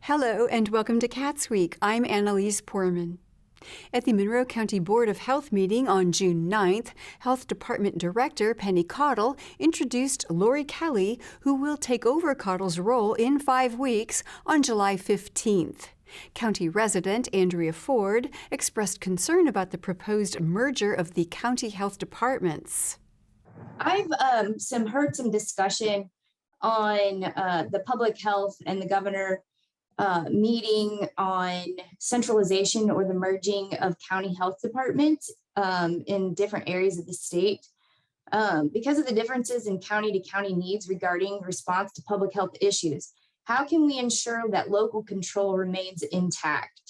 Hello and welcome to CATSweek. I'm Annalise Poorman. At the Monroe County Board of Health meeting on June 9th, Health Department Director Penny Cottle introduced Lori Kelly, who will take over Cottle's role in 5 weeks on July 15th. County resident Andrea Ford expressed concern about the proposed merger of the county health departments. I've heard some discussion on the public health and the governor meeting on centralization or the merging of county health departments in different areas of the state. Because of the differences in county to county needs regarding response to public health issues, how can we ensure that local control remains intact?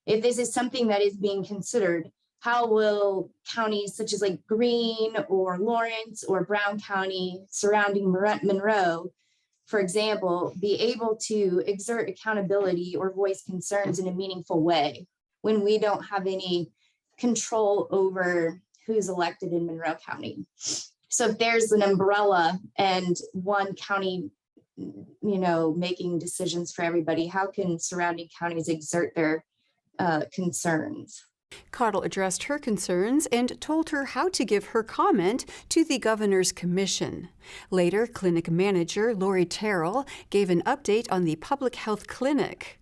If this is something that is being considered, how will counties such as like Greene or Lawrence or Brown County surrounding Monroe, for example, be able to exert accountability or voice concerns in a meaningful way when we don't have any control over who's elected in Monroe County? So if there's an umbrella and one county, making decisions for everybody, how can surrounding counties exert their concerns? Cottle addressed her concerns and told her how to give her comment to the governor's commission. Later, clinic manager Lori Terrell gave an update on the public health clinic.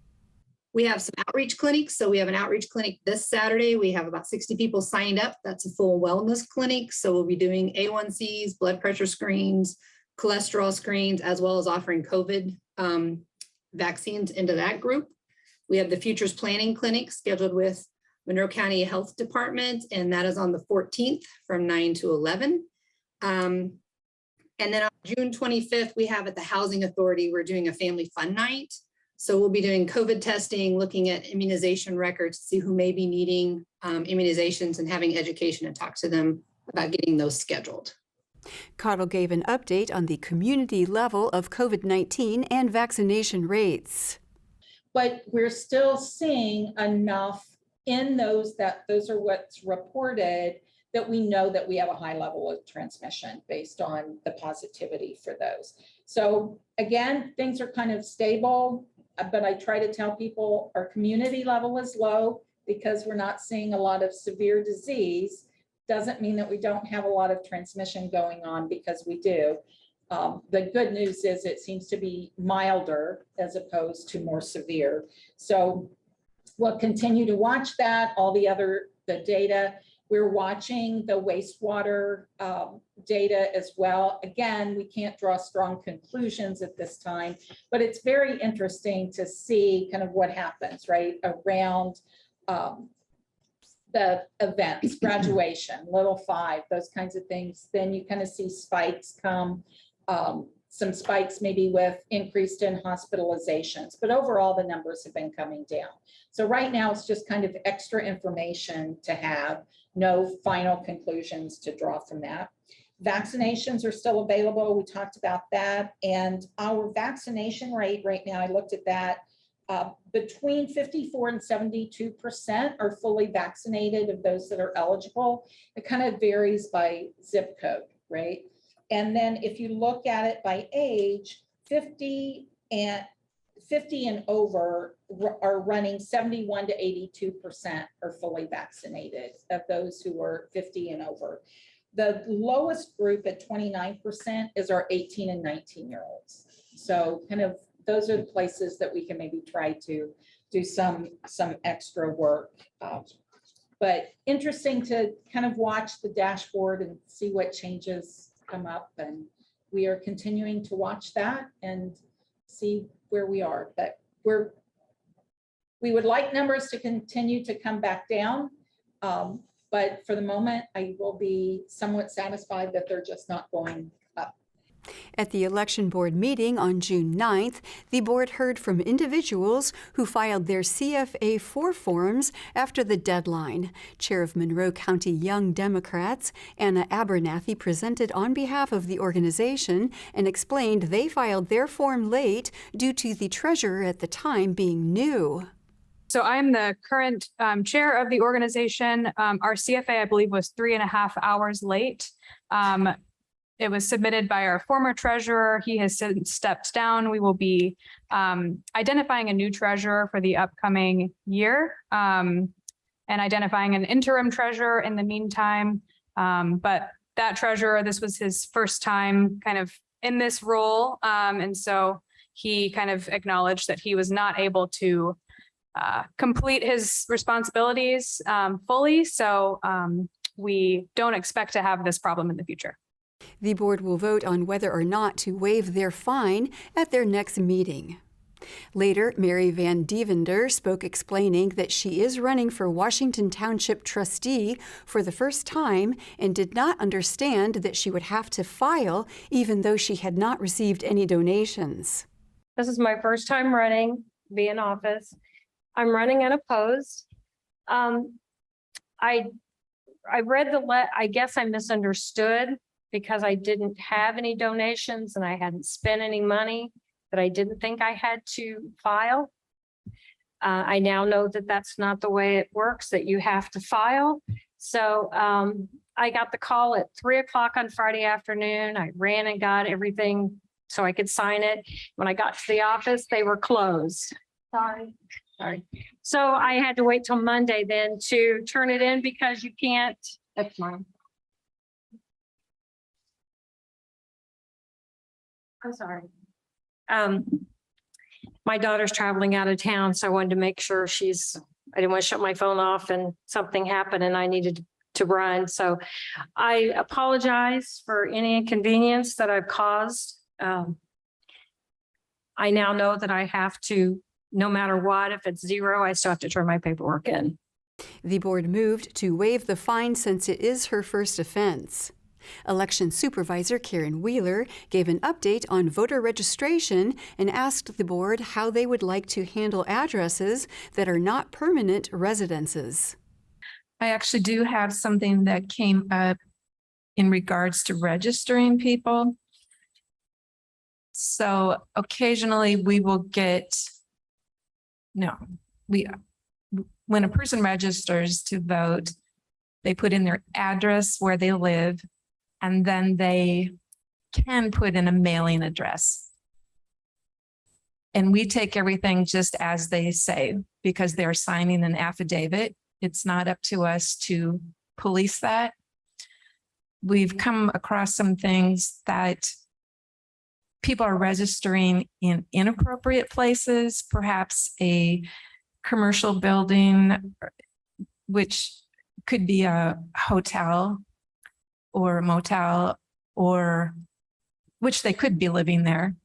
We have some outreach clinics. So we have an outreach clinic this Saturday. We have about 60 people signed up. That's a full wellness clinic. So we'll be doing A1Cs, blood pressure screens, cholesterol screens, as well as offering COVID vaccines into that group. We have the Futures Planning Clinic scheduled with Monroe County Health Department, and that is on the 14th from 9 to 11. And then on June 25th, we have at the Housing Authority, we're doing a family fun night. So we'll be doing COVID testing, looking at immunization records to see who may be needing immunizations and having education and talk to them about getting those scheduled. Cottle gave an update on the community level of COVID-19 and vaccination rates. But we're still seeing enough in those are what's reported that we know that we have a high level of transmission based on the positivity for those. So again, things are kind of stable, but I try to tell people our community level is low because we're not seeing a lot of severe disease. Doesn't mean that we don't have a lot of transmission going on, because we do. The good news is it seems to be milder as opposed to more severe. So we'll continue to watch that, the data. We're watching the wastewater data as well. Again, we can't draw strong conclusions at this time, but it's very interesting to see kind of what happens, right, around the events, graduation, Little 5, those kinds of things. Then you kind of see spikes come, some spikes maybe with increased in hospitalizations, but overall the numbers have been coming down. So right now it's just kind of extra information to have, no final conclusions to draw from that. Vaccinations are still available. We talked about that. And our vaccination rate right now, I looked at that, between 54 and 72% are fully vaccinated of those that are eligible. It kind of varies by zip code, right? And then if you look at it by age, 50 and over are running 71 to 82% are fully vaccinated of those who are 50 and over. The lowest group at 29% is our 18 and 19-year-olds. So kind of those are the places that we can maybe try to do some extra work. But interesting to kind of watch the dashboard and see what changes come up, and we are continuing to watch that and see where we are. But we would like numbers to continue to come back down, but for the moment I will be somewhat satisfied that they're just not going up. At the election board meeting on June 9th, the board heard from individuals who filed their CFA-4 forms after the deadline. Chair of Monroe County Young Democrats, Anna Abernathy, presented on behalf of the organization and explained they filed their form late due to the treasurer at the time being new. So I'm the current chair of the organization. Our CFA, I believe, was 3.5 hours late. It was submitted by our former treasurer. He has since stepped down. We will be identifying a new treasurer for the upcoming year and identifying an interim treasurer in the meantime. But that treasurer, this was his first time kind of in this role. And so he kind of acknowledged that he was not able to complete his responsibilities fully. So we don't expect to have this problem in the future. The board will vote on whether or not to waive their fine at their next meeting. Later, Mary Van Devender spoke explaining that she is running for Washington Township trustee for the first time and did not understand that she would have to file even though she had not received any donations. This is my first time running, be in office. I'm running unopposed. I read I guess I misunderstood because I didn't have any donations and I hadn't spent any money, that I didn't think I had to file. I now know that that's not the way it works, that you have to file. So I got the call at 3 o'clock on Friday afternoon. I ran and got everything so I could sign it. When I got to the office, they were closed. Sorry. So I had to wait till Monday then to turn it in because you can't, that's mine. I'm sorry. My daughter's traveling out of town, so I wanted to make sure I didn't want to shut my phone off and something happened and I needed to run. So I apologize for any inconvenience that I've caused. I now know that I have to, no matter what, if it's zero, I still have to turn my paperwork in. The board moved to waive the fine since it is her first offense. Election Supervisor Karen Wheeler gave an update on voter registration and asked the board how they would like to handle addresses that are not permanent residences. I actually do have something that came up in regards to registering people. So occasionally we will get, when a person registers to vote, they put in their address where they live, and then they can put in a mailing address. And we take everything just as they say, because they're signing an affidavit. It's not up to us to police that. We've come across some things that people are registering in inappropriate places, perhaps a commercial building, which could be a hotel or a motel, or which they could be living there,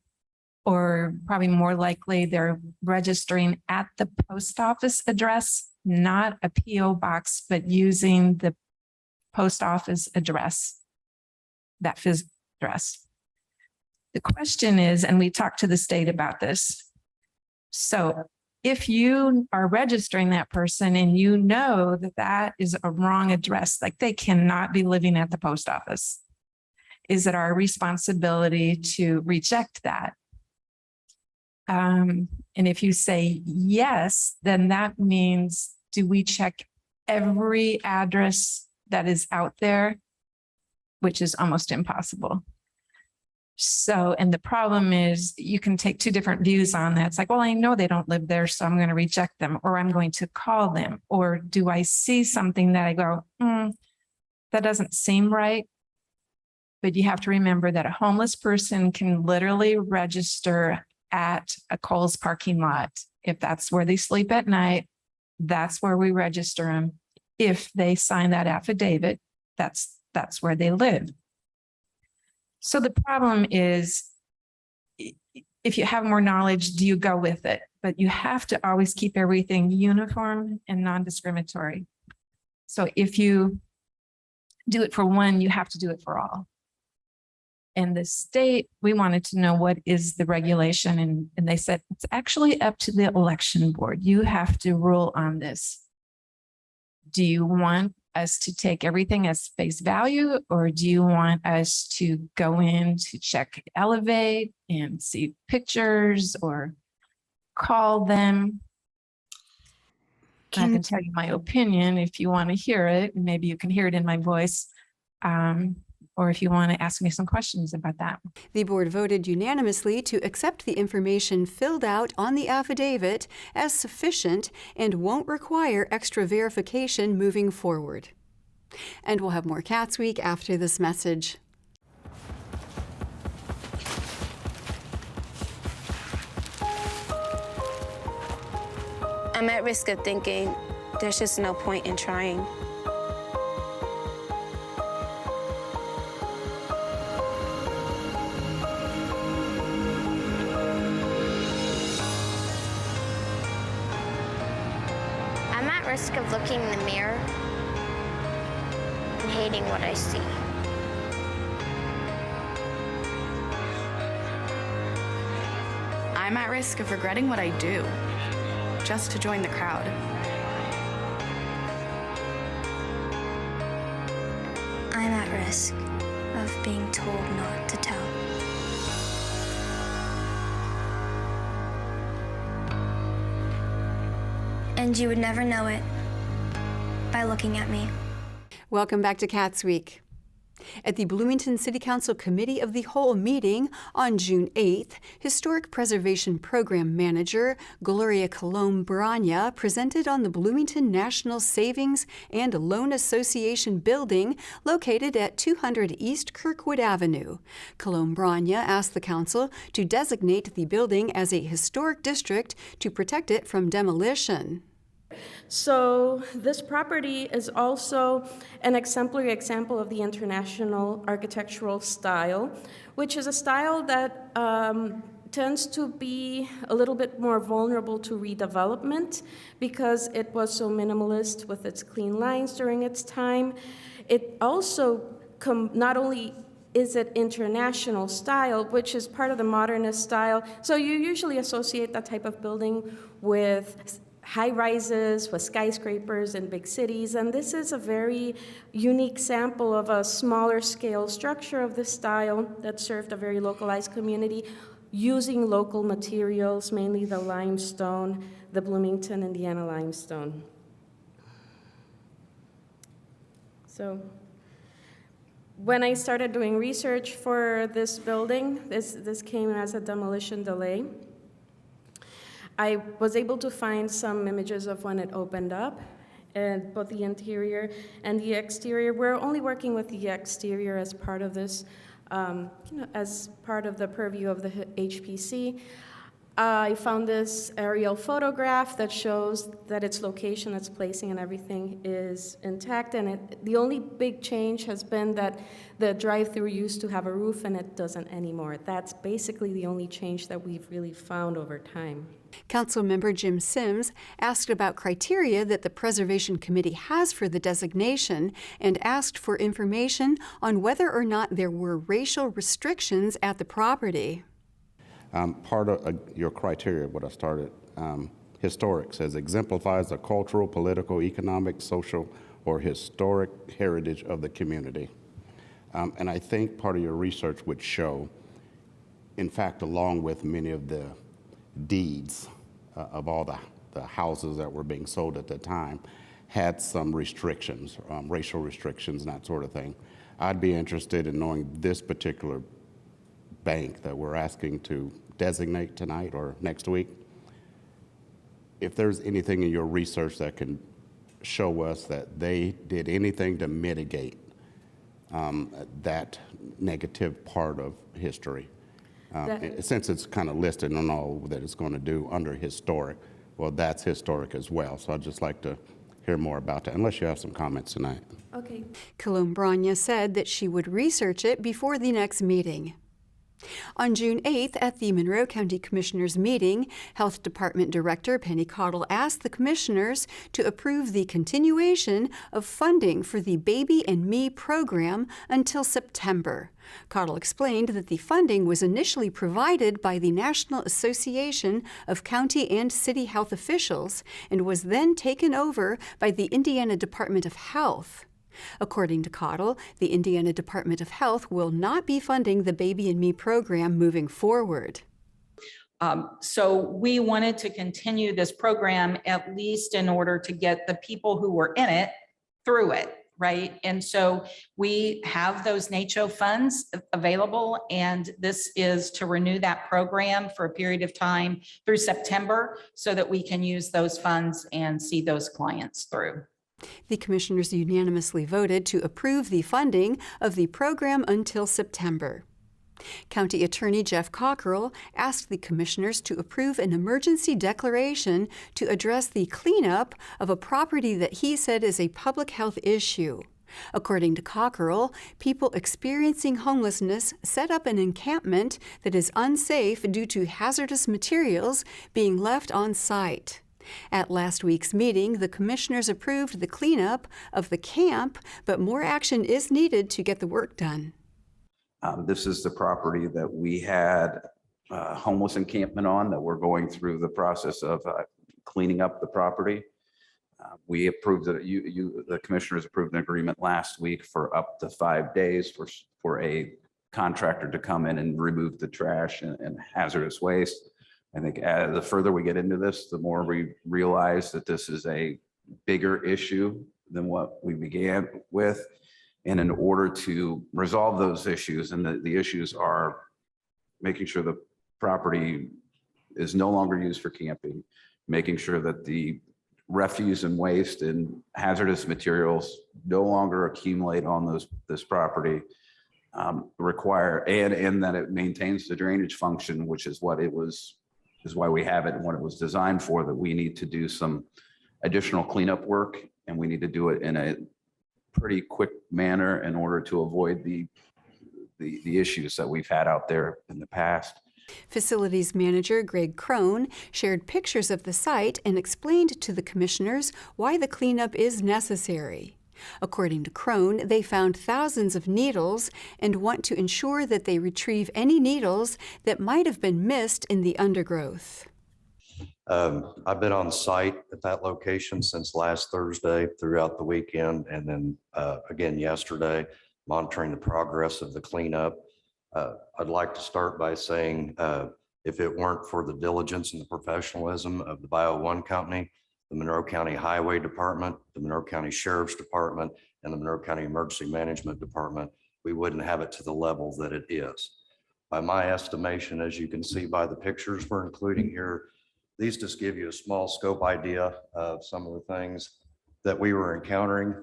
or probably more likely they're registering at the post office address, not a PO box, but using the post office address, that physical address. The question is, and we talked to the state about this. So if you are registering that person and you know that that is a wrong address, like they cannot be living at the post office, is it our responsibility to reject that? And if you say yes, then that means, do we check every address that is out there, which is almost impossible. So, and the problem is you can take two different views on that. It's like, well, I know they don't live there, so I'm going to reject them, or I'm going to call them. Or do I see something that I go, that doesn't seem right? But you have to remember that a homeless person can literally register at a Kohl's parking lot. If that's where they sleep at night, that's where we register them. If they sign that affidavit, that's where they live. So the problem is, if you have more knowledge, do you go with it? But you have to always keep everything uniform and non-discriminatory. So if you do it for one, you have to do it for all. And the state, we wanted to know what is the regulation. And they said, it's actually up to the election board. You have to rule on this. Do you want us to take everything as face value, or do you want us to go in to check Elevate and see pictures or call them? I can tell you my opinion if you want to hear it. Maybe you can hear it in my voice. or if you want to ask me some questions about that. The board voted unanimously to accept the information filled out on the affidavit as sufficient and won't require extra verification moving forward. And we'll have more CATSweek after this message. I'm at risk of thinking there's just no point in trying. I'm at risk of looking in the mirror and hating what I see. I'm at risk of regretting what I do, just to join the crowd. I'm at risk of being told not to tell. And you would never know it by looking at me. Welcome back to CATSweek. At the Bloomington City Council Committee of the Whole meeting on June 8th, Historic Preservation Program Manager Gloria Colombrana presented on the Bloomington National Savings and Loan Association building located at 200 East Kirkwood Avenue. Colombrana asked the council to designate the building as a historic district to protect it from demolition. So this property is also an exemplary example of the international architectural style, which is a style that tends to be a little bit more vulnerable to redevelopment because it was so minimalist with its clean lines during its time. It also not only is it international style, which is part of the modernist style. So you usually associate that type of building with high rises, with skyscrapers in big cities, and this is a very unique sample of a smaller scale structure of this style that served a very localized community using local materials, mainly the limestone, the Bloomington, Indiana limestone. So when I started doing research for this building, this came as a demolition delay. I was able to find some images of when it opened up, and both the interior and the exterior. We're only working with the exterior as part of this, as part of the purview of the HPC. I found this aerial photograph that shows that its location, its placing, and everything is intact. And the only big change has been that the drive-through used to have a roof, and it doesn't anymore. That's basically the only change that we've really found over time. Councilmember Jim Sims asked about criteria that the Preservation Committee has for the designation and asked for information on whether or not there were racial restrictions at the property. Part of your criteria, what I started, historic says exemplifies the cultural, political, economic, social, or historic heritage of the community. And I think part of your research would show, in fact, along with many of the deeds of all the houses that were being sold at the time, had some restrictions, racial restrictions and that sort of thing. I'd be interested in knowing this particular bank that we're asking to designate tonight or next week, if there's anything in your research that can show us that they did anything to mitigate that negative part of history. Since it's kind of listed on all that it's going to do under historic, well, that's historic as well. So I'd just like to hear more about that, unless you have some comments tonight. Okay. Colombrana said that she would research it before the next meeting. On June 8th, at the Monroe County Commissioners meeting, Health Department Director Penny Cottle asked the commissioners to approve the continuation of funding for the Baby and Me program until September. Cottle explained that the funding was initially provided by the National Association of County and City Health Officials and was then taken over by the Indiana Department of Health. According to Cottle, the Indiana Department of Health will not be funding the Baby and Me program moving forward. So we wanted to continue this program at least in order to get the people who were in it through it, right? And so we have those NACHO funds available, and this is to renew that program for a period of time through September so that we can use those funds and see those clients through. The commissioners unanimously voted to approve the funding of the program until September. County Attorney Jeff Cockrell asked the commissioners to approve an emergency declaration to address the cleanup of a property that he said is a public health issue. According to Cockrell, people experiencing homelessness set up an encampment that is unsafe due to hazardous materials being left on site. At last week's meeting, the commissioners approved the cleanup of the camp, but more action is needed to get the work done. This is the property that we had homeless encampment on that we're going through the process of cleaning up the property. We approved that the commissioners approved an agreement last week for up to 5 days for a contractor to come in and remove the trash and hazardous waste. I think the further we get into this, the more we realize that this is a bigger issue than what we began with. And in order to resolve those issues, and the issues are making sure the property is no longer used for camping, making sure that the refuse and waste and hazardous materials no longer accumulate on this property, and that it maintains the drainage function, which is what is why we have it and what it was designed for, that we need to do some additional cleanup work, and we need to do it in a pretty quick manner in order to avoid the issues that we've had out there in the past. Facilities manager Greg Crone shared pictures of the site and explained to the commissioners why the cleanup is necessary. According to Crone, they found thousands of needles and want to ensure that they retrieve any needles that might have been missed in the undergrowth. I've been on site at that location since last Thursday throughout the weekend, and then again yesterday, monitoring the progress of the cleanup. I'd like to start by saying if it weren't for the diligence and the professionalism of the Bio One Company, the Monroe County Highway Department, the Monroe County Sheriff's Department, and the Monroe County Emergency Management Department, we wouldn't have it to the level that it is. By my estimation, as you can see by the pictures we're including here, these just give you a small scope idea of some of the things that we were encountering.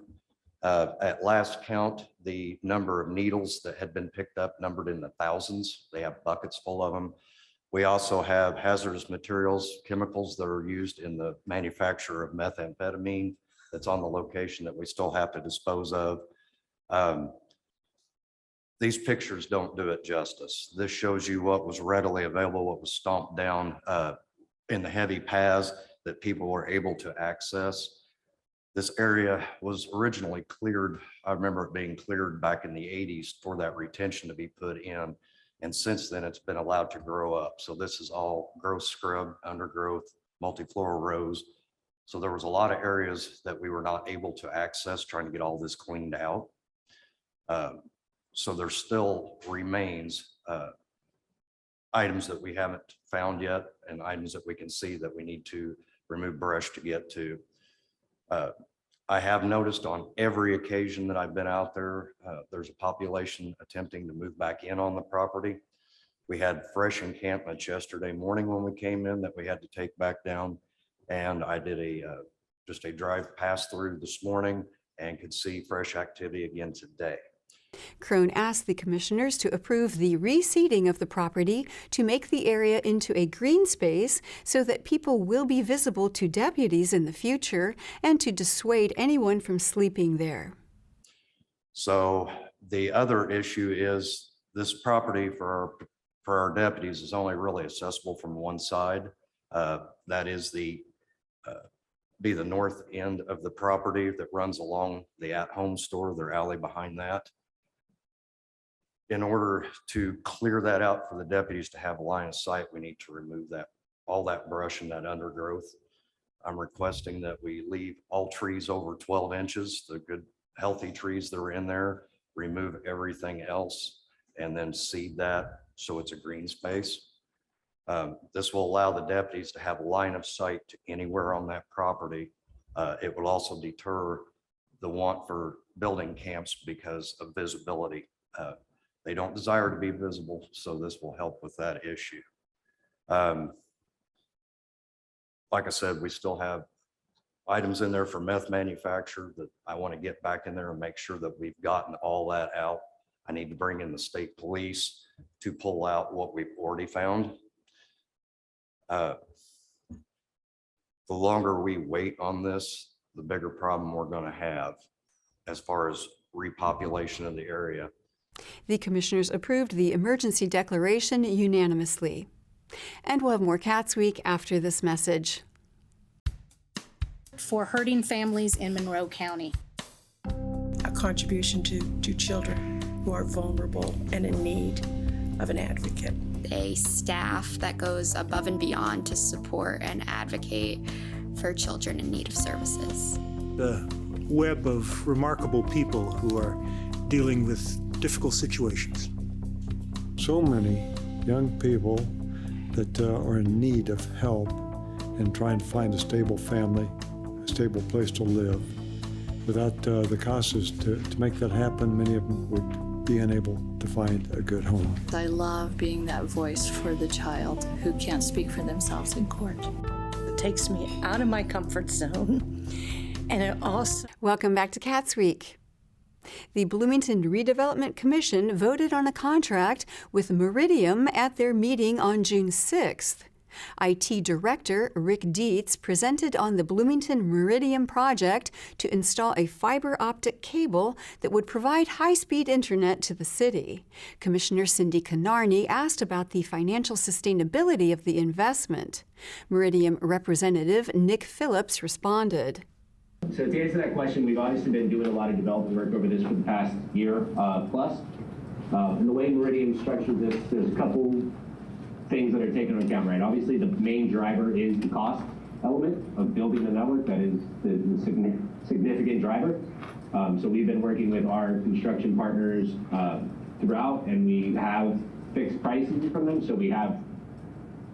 At last count, the number of needles that had been picked up numbered in the thousands. They have buckets full of them. We also have hazardous materials, chemicals that are used in the manufacture of methamphetamine that's on the location that we still have to dispose of. These pictures don't do it justice. This shows you what was readily available, what was stomped down in the heavy paths that people were able to access. This area was originally cleared. I remember it being cleared back in the 80s for that retention to be put in. And since then it's been allowed to grow up. So this is all growth scrub, undergrowth, multifloral rows. So there was a lot of areas that we were not able to access trying to get all this cleaned out. So there still remains items that we haven't found yet and items that we can see that we need to remove brush to get to. I have noticed on every occasion that I've been out there, there's a population attempting to move back in on the property. We had fresh encampments yesterday morning when we came in that we had to take back down. And I did just a drive pass through this morning and could see fresh activity again today. Crone asked the commissioners to approve the reseeding of the property to make the area into a green space so that people will be visible to deputies in the future and to dissuade anyone from sleeping there. So the other issue is this property for our deputies is only really accessible from one side. That is be the north end of the property that runs along the at-home store, their alley behind that. In order to clear that out for the deputies to have a line of sight, we need to remove all that brush and that undergrowth. I'm requesting that we leave all trees over 12 inches, the good healthy trees that are in there, remove everything else, and then seed that so it's a green space. This will allow the deputies to have a line of sight to anywhere on that property. It will also deter the want for building camps because of visibility. They don't desire to be visible, so this will help with that issue. Like I said, we still have items in there for meth manufacture that I want to get back in there and make sure that we've gotten all that out. I need to bring in the state police to pull out what we've already found. The longer we wait on this, the bigger problem we're going to have as far as repopulation of the area. The commissioners approved the emergency declaration unanimously. And we'll have more Cats Week after this message. For hurting families in Monroe County. A contribution to children who are vulnerable and in need of an advocate. A staff that goes above and beyond to support and advocate for children in need of services. The web of remarkable people who are dealing with difficult situations. So many young people that are in need of help and trying to find a stable family, a stable place to live. Without the CASAs to make that happen, many of them would be unable to find a good home. I love being that voice for the child who can't speak for themselves in court. It takes me out of my comfort zone, and it also... Welcome back to Cats Week. The Bloomington Redevelopment Commission voted on a contract with Meridian at their meeting on June 6th. IT Director Rick Dietz presented on the Bloomington Meridian Project to install a fiber optic cable that would provide high-speed internet to the city. Commissioner Cindy Canarney asked about the financial sustainability of the investment. Meridian Representative Nick Phillips responded. So to answer that question, we've obviously been doing a lot of development work over this for the past year plus. And the way Meridian structured this, there's a couple things that are taken into account, right? Obviously, the main driver is the cost element of building the network. That is the significant driver. So we've been working with our construction partners throughout, and we have fixed prices from them. So we have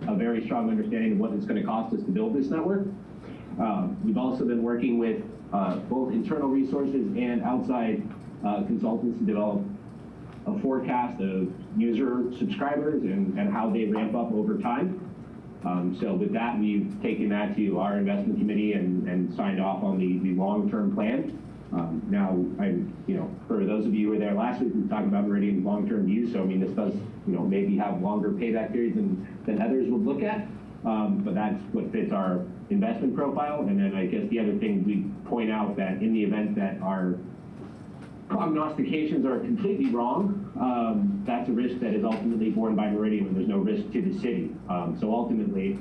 a very strong understanding of what it's going to cost us to build this network. We've also been working with both internal resources and outside consultants to develop a forecast of user subscribers and how they ramp up over time. So with that, we've taken that to our investment committee and signed off on the long-term plan. Now, for those of you who were there last week, we talked about Meridian's long-term view. So I mean, this does, maybe have longer payback periods than others would look at. But that's what fits our investment profile. And then I guess the other thing we point out that in the event that our prognostications are completely wrong, that's a risk that is ultimately borne by Meridian when there's no risk to the city. So ultimately,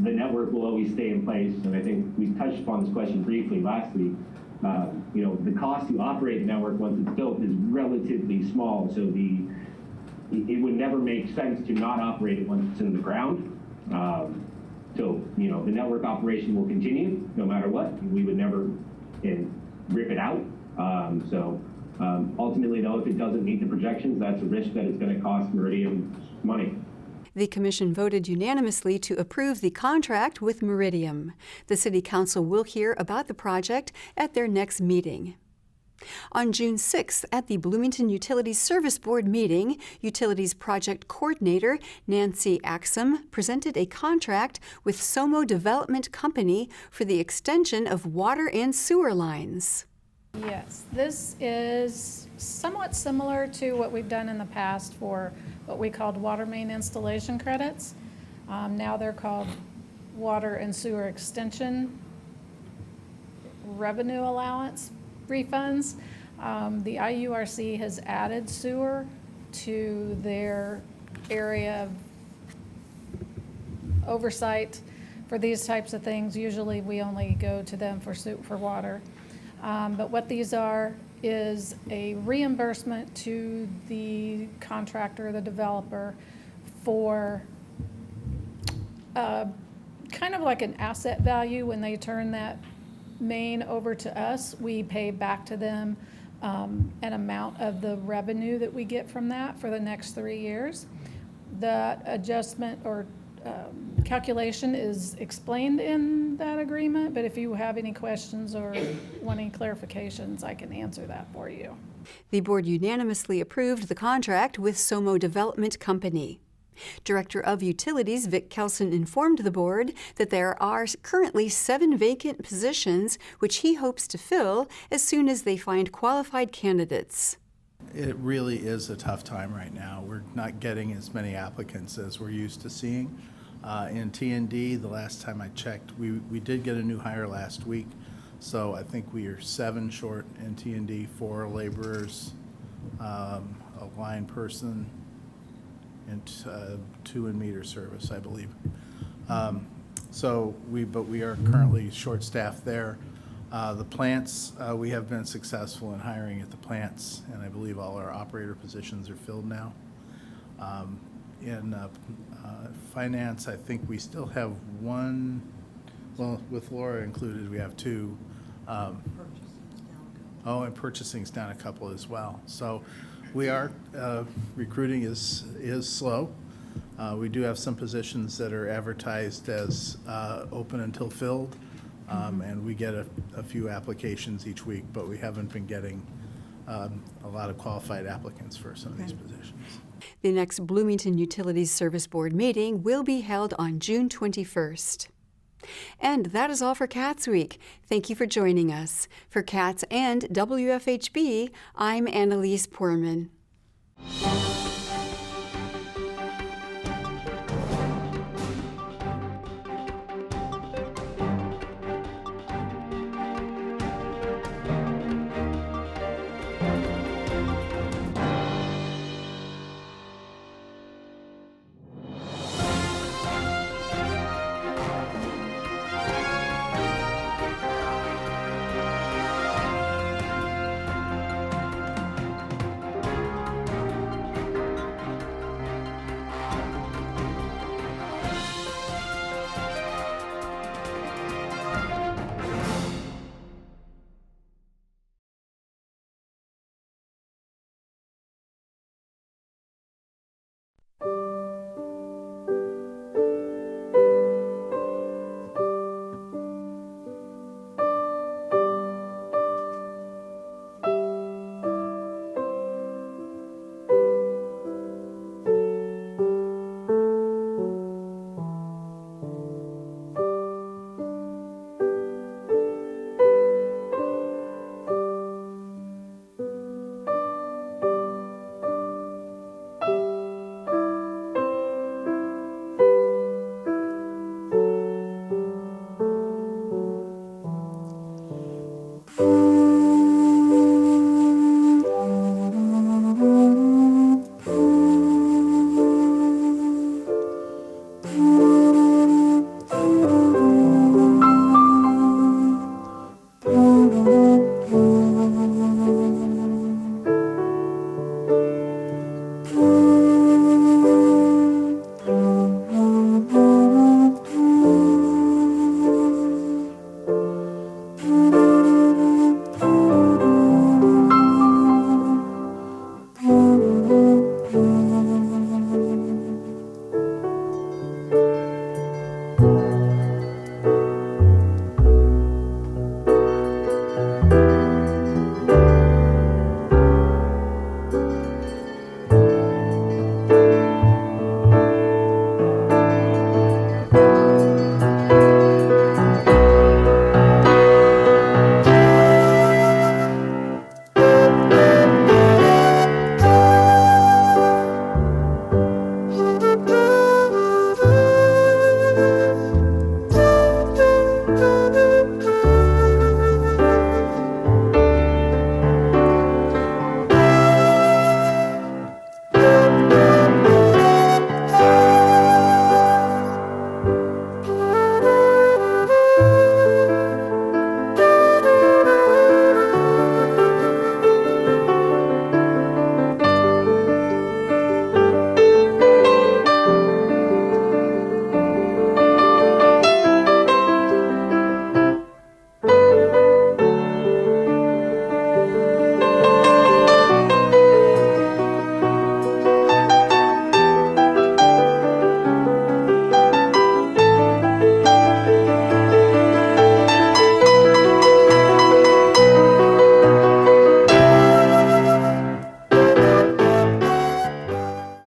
the network will always stay in place. And I think we touched upon this question briefly last week. The cost to operate the network once it's built is relatively small. So it would never make sense to not operate it once it's in the ground. So the network operation will continue no matter what. We would never rip it out. Ultimately, though, if it doesn't meet the projections, that's a risk that it's going to cost Meridian money. The commission voted unanimously to approve the contract with Meridian. The City Council will hear about the project at their next meeting. On June 6th, at the Bloomington Utilities Service Board meeting, Utilities Project Coordinator Nancy Axum presented a contract with Somo Development Company for the extension of water and sewer lines. Yes, this is somewhat similar to what we've done in the past for what we called water main installation credits. Now they're called water and sewer extension revenue allowance refunds. The IURC has added sewer to their area of oversight for these types of things. Usually we only go to them for water. But what these are is a reimbursement to the contractor, the developer, for kind of like an asset value. When they turn that main over to us, we pay back to them an amount of the revenue that we get from that for the next 3 years. The adjustment or calculation is explained in that agreement, but if you have any questions or want any clarifications, I can answer that for you. The board unanimously approved the contract with Somo Development Company. Director of Utilities Vic Kelson informed the board that there are currently 7 vacant positions, which he hopes to fill as soon as they find qualified candidates. It really is a tough time right now. We're not getting as many applicants as we're used to seeing. In T&D, the last time I checked, we did get a new hire last week. So I think we are 7 short in T&D, 4 laborers, a line person, and 2 in meter service, I believe. But we are currently short-staffed there. The plants, we have been successful in hiring at the plants, and I believe all our operator positions are filled now. In finance, I think we still have 1, well, with Laura included, we have 2. And purchasing's down a couple as well. So we are, recruiting is slow. We do have some positions that are advertised as open until filled. And we get a few applications each week, but we haven't been getting a lot of qualified applicants for some of these positions. The next Bloomington Utilities Service Board meeting will be held on June 21st. And that is all for CATSweek. Thank you for joining us. For CATS and WFHB, I'm Annalise Poorman.